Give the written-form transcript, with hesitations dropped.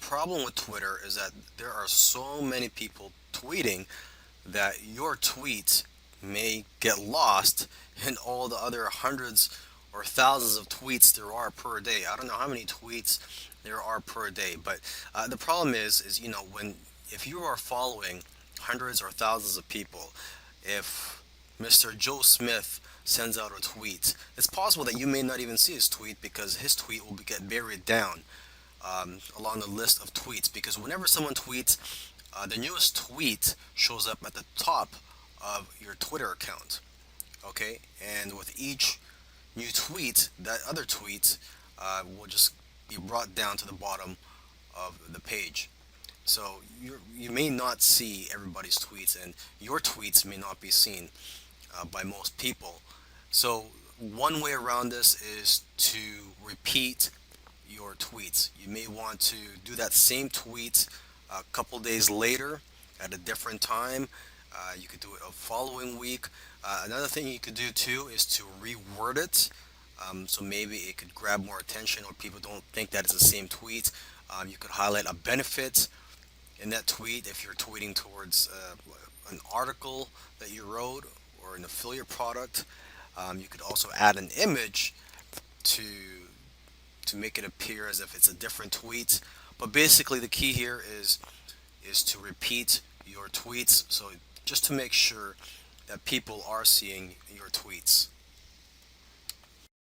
problem with Twitter is that there are so many people tweeting that your tweets may get lost in all the other hundreds or thousands of tweets there are per day. I don't know how many tweets there are per day, but the problem is when if you are following hundreds or thousands of people, if Mr. Joe Smith sends out a tweet, it's possible that you may not even see his tweet because his tweet will get buried down along the list of tweets. Because whenever someone tweets, the newest tweet shows up at the top of your Twitter account. Okay, and with each new tweet, that other tweet will just be brought down to the bottom of the page. So you may not see everybody's tweets, and your tweets may not be seen by most people. So one way around this is to repeat your tweets. You may want to do that same tweet a couple days later at a different time. You could do it a following week. Another thing you could do too is to reword it. So maybe it could grab more attention or people don't think that it's the same tweet. You could highlight a benefit in that tweet if you're tweeting towards an article that you wrote or an affiliate product. You could also add an image to to make it appear as if it's a different tweet. But basically, the key here is to repeat your tweets. So just to make sure that people are seeing your tweets.